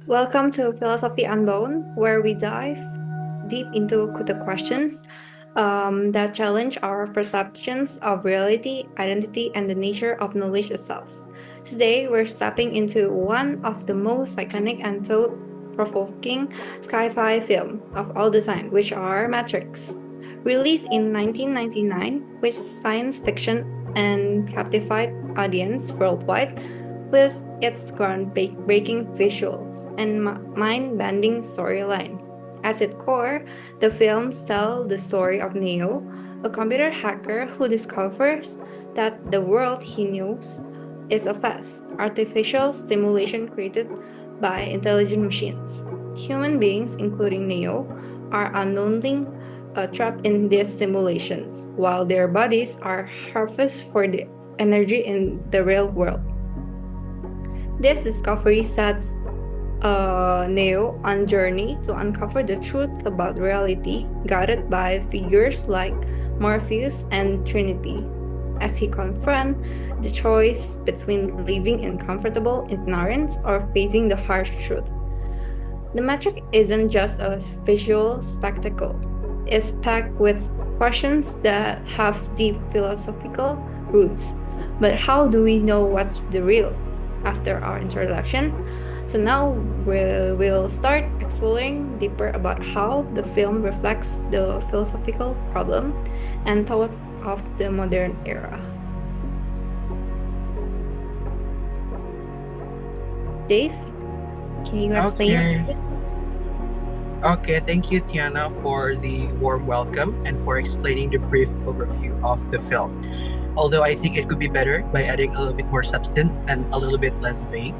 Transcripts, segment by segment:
Welcome to Philosophy Unbound, where we dive deep into the questions that challenge our perceptions of reality, identity, and the nature of knowledge itself. Today, we're stepping into one of the most iconic and thought-provoking sci-fi film of all the time, which are Matrix. Released in 1999, which science fiction and captivated audience worldwide with its groundbreaking visuals and mind-bending storyline. At its core, the films tell the story of Neo, a computer hacker who discovers that the world he knows is a vast, artificial simulation created by intelligent machines. Human beings, including Neo, are unknowingly trapped in these simulations, while their bodies are harvested for the energy in the real world. This discovery sets Neo on journey to uncover the truth about reality, guided by figures like Morpheus and Trinity, as he confronts the choice between living in comfortable ignorance or facing the harsh truth. The Matrix isn't just a visual spectacle. It's packed with questions that have deep philosophical roots. But how do we know what's the real? After our introduction, so now we'll start exploring deeper about how the film reflects the philosophical problem and thought of the modern era. Dave, can you explain? Okay. Okay, thank you, Tiana, for the warm welcome and for explaining the brief overview of the film. Although I think it could be better by adding a little bit more substance and a little bit less vague.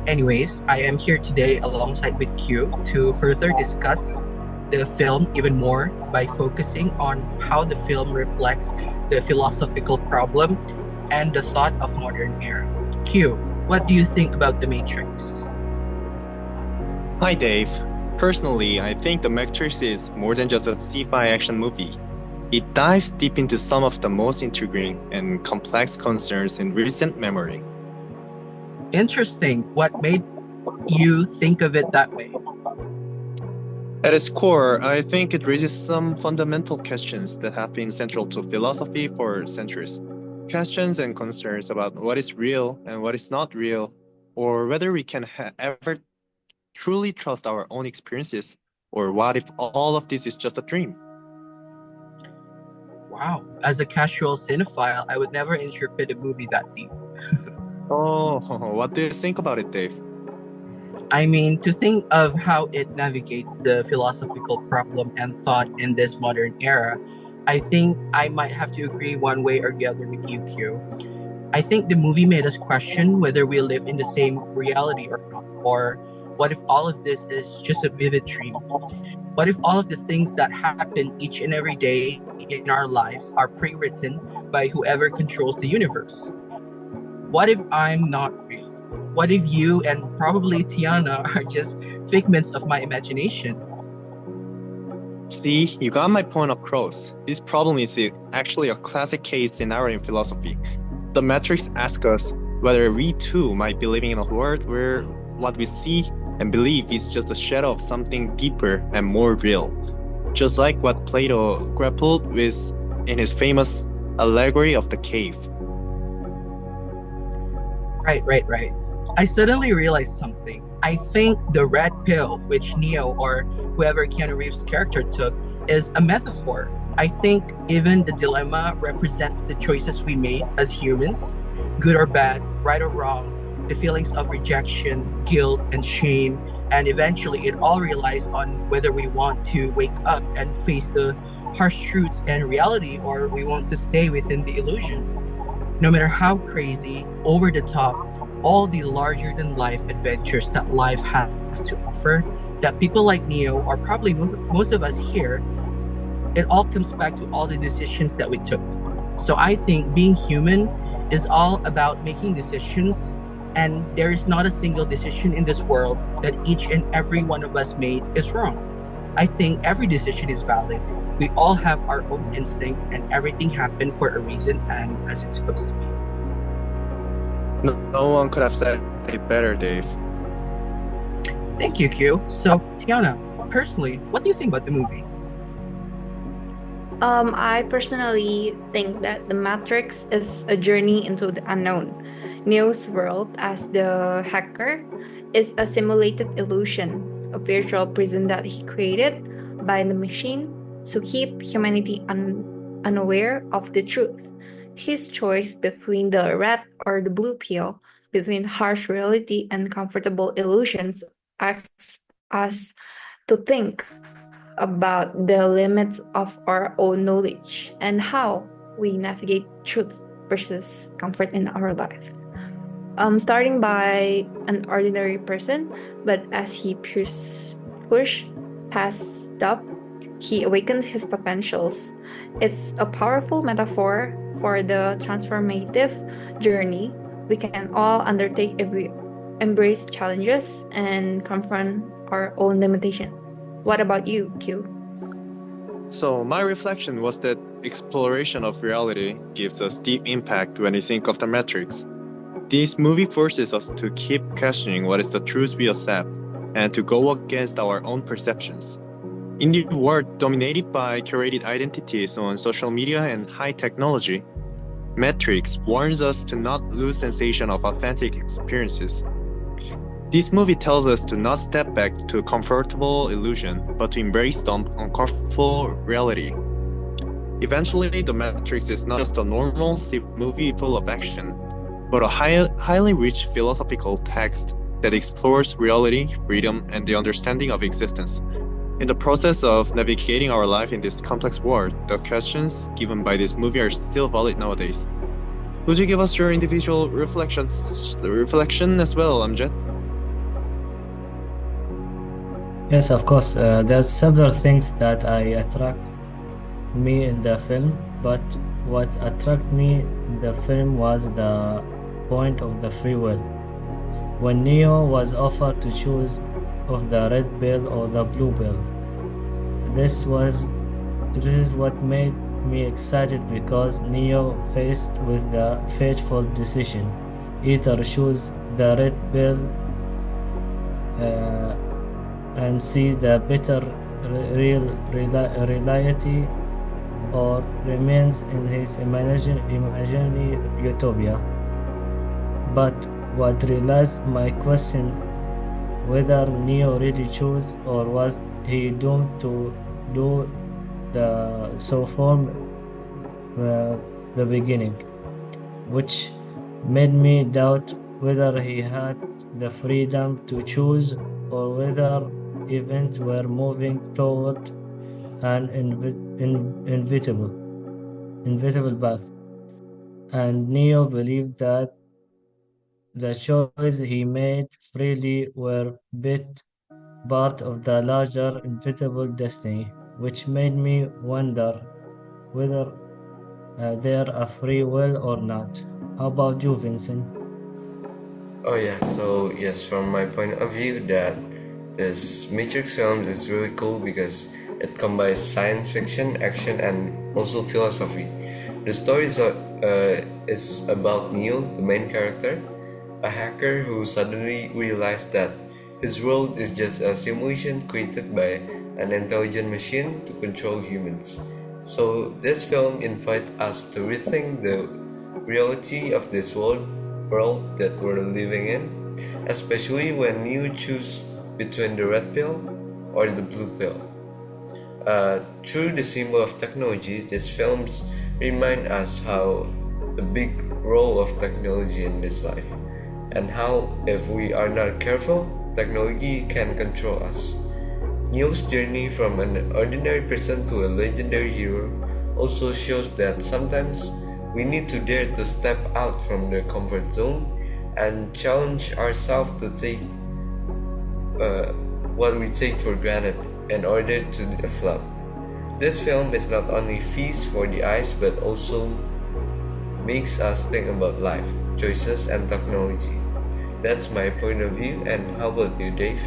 Anyways, I am here today alongside with Q to further discuss the film even more by focusing on how the film reflects the philosophical problem and the thought of modern era. Q, what do you think about The Matrix? Hi, Dave. Personally, I think The Matrix is more than just a sci-fi action movie. It dives deep into some of the most intriguing and complex concerns in recent memory. Interesting. What made you think of it that way? At its core, I think it raises some fundamental questions that have been central to philosophy for centuries. Questions and concerns about what is real and what is not real, or whether we can ever truly trust our own experiences, or what if all of this is just a dream? Wow. As a casual cinephile, I would never interpret a movie that deep. Oh, what do you think about it, Dave? I mean, to think of how it navigates the philosophical problem and thought in this modern era, I think I might have to agree one way or the other with you, Q. I think the movie made us question whether we live in the same reality or not, or what if all of this is just a vivid dream? What if all of the things that happen each and every day in our lives are pre written by whoever controls the universe? What if I'm not real? What if you and probably Tiana are just figments of my imagination? See, you got my point across. This problem is actually a classic case scenario in philosophy. The Matrix asks us whether we too might be living in a world where what we see and believe is just a shadow of something deeper and more real. Just like what Plato grappled with in his famous allegory of the cave. Right. I suddenly realized something. I think the red pill, which Neo or whoever Keanu Reeves' character took, is a metaphor. I think even the dilemma represents the choices we made as humans, good or bad, right or wrong, the feelings of rejection, guilt, and shame, and eventually it all relies on whether we want to wake up and face the harsh truths and reality or we want to stay within the illusion. No matter how crazy, over the top, all the larger than life adventures that life has to offer, that people like Neo, or probably most of us here, it all comes back to all the decisions that we took. So I think being human is all about making decisions, and there is not a single decision in this world that each and every one of us made is wrong. I think every decision is valid. We all have our own instinct, and everything happened for a reason and as it's supposed to be. No one could have said it better, Dave. Thank you, Q. So, Tiana, personally, what do you think about the movie? I personally think that The Matrix is a journey into the unknown. Neo's world as the hacker is a simulated illusion, a virtual prison that he created by the machine to keep humanity unaware of the truth. His choice between the red or the blue pill, between harsh reality and comfortable illusions, asks us to think about the limits of our own knowledge and how we navigate truth versus comfort in our lives. Starting by an ordinary person, but as he push past stop, he awakens his potentials. It's a powerful metaphor for the transformative journey we can all undertake if we embrace challenges and confront our own limitations. What about you, Q? So my reflection was that exploration of reality gives us deep impact when we think of the Matrix. This movie forces us to keep questioning what is the truth we accept and to go against our own perceptions. In the world dominated by curated identities on social media and high technology, Matrix warns us to not lose sensation of authentic experiences. This movie tells us to not step back to a comfortable illusion, but to embrace the uncomfortable reality. Eventually, The Matrix is not just a normal movie full of action, but a highly rich philosophical text that explores reality, freedom, and the understanding of existence. In the process of navigating our life in this complex world, the questions given by this movie are still valid nowadays. Would you give us your individual reflection as well, Amjad? Yes, of course. There's several things that attract me in the film, but what attracted me in the film was the point of the free will. When Neo was offered to choose of the red pill or the blue pill, this is what made me excited because Neo faced with the fateful decision: either choose the red pill and see the better reality, or remains in his imaginary utopia. But what realized my question whether Neo really chose or was he doomed to do so from the beginning, which made me doubt whether he had the freedom to choose or whether events were moving toward an inevitable path. And Neo believed that the choices he made freely were part of the larger inevitable destiny, which made me wonder whether they're a free will or not. How about you, Vincent? Oh yeah, so yes, from my point of view, that this Matrix film is really cool because it combines science fiction, action, and also philosophy. The story is about Neo, the main character, a hacker who suddenly realized that his world is just a simulation created by an intelligent machine to control humans. So this film invites us to rethink the reality of this world that we're living in, especially when you choose between the red pill or the blue pill. Through the symbol of technology, these films remind us how the big role of technology in this life, and how if we are not careful, technology can control us. Neo's journey from an ordinary person to a legendary hero also shows that sometimes we need to dare to step out from the comfort zone and challenge ourselves to take what we take for granted in order to develop. This film is not only feast for the eyes but also makes us think about life, choices, and technology. That's my point of view, and how about you, Dave?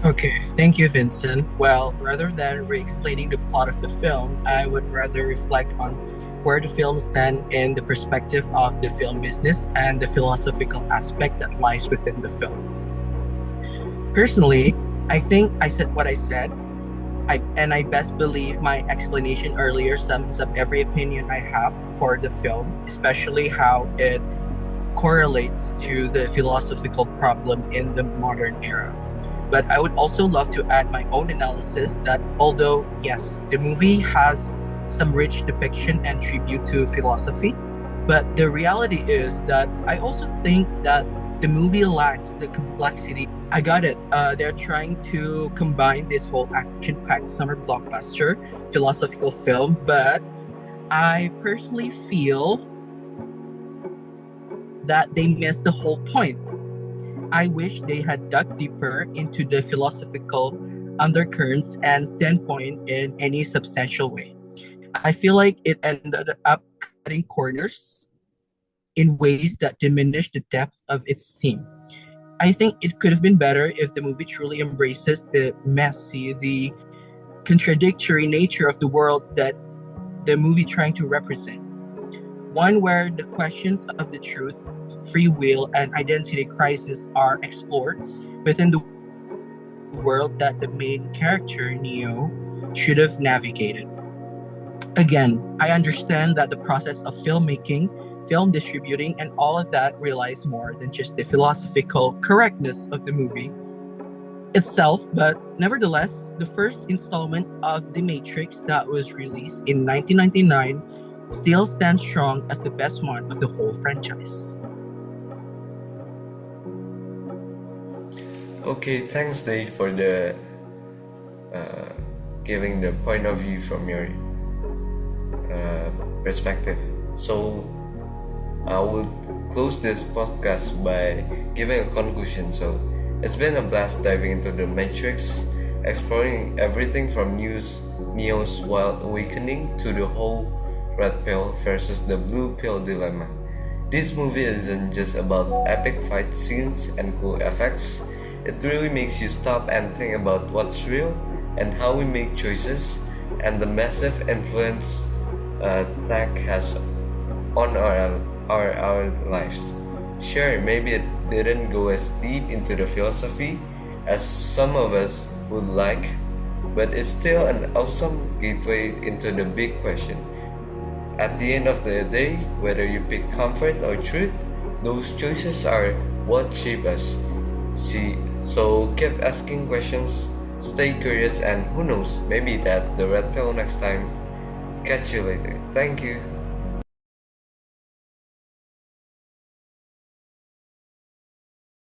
Okay, thank you, Vincent. Well, rather than re-explaining the plot of the film, I would rather reflect on where the film stands in the perspective of the film business and the philosophical aspect that lies within the film. Personally, I think I said what I said. I best believe my explanation earlier sums up every opinion I have for the film, especially how it correlates to the philosophical problem in the modern era. But I would also love to add my own analysis that although, yes, the movie has some rich depiction and tribute to philosophy, but the reality is that I also think that the movie lacks the complexity. I got it. They're trying to combine this whole action packed summer blockbuster philosophical film, but I personally feel that they missed the whole point. I wish they had dug deeper into the philosophical undercurrents and standpoint in any substantial way. I feel like it ended up cutting corners in ways that diminished the depth of its theme. I think it could have been better if the movie truly embraces the messy, the contradictory nature of the world that the movie trying to represent. One where the questions of the truth, free will, and identity crisis are explored within the world that the main character, Neo, should have navigated. Again, I understand that the process of filmmaking, film distributing, and all of that relies more than just the philosophical correctness of the movie itself, but nevertheless, the first installment of The Matrix that was released in 1999 still stands strong as the best one of the whole franchise. Okay, thanks Dave for the giving the point of view from your perspective. So I will close this podcast by giving a conclusion. So it's been a blast diving into the Matrix, exploring everything from Neo's wild awakening to the whole red pill versus the blue pill dilemma. This movie isn't just about epic fight scenes and cool effects. It really makes you stop and think about what's real and how we make choices and the massive influence tech has on our lives. Sure, maybe it didn't go as deep into the philosophy as some of us would like, but it's still an awesome gateway into the big question. At the end of the day, whether you pick comfort or truth, those choices are what shape us. So keep asking questions, stay curious, and who knows, maybe that the red pill next time. Catch you later. Thank you.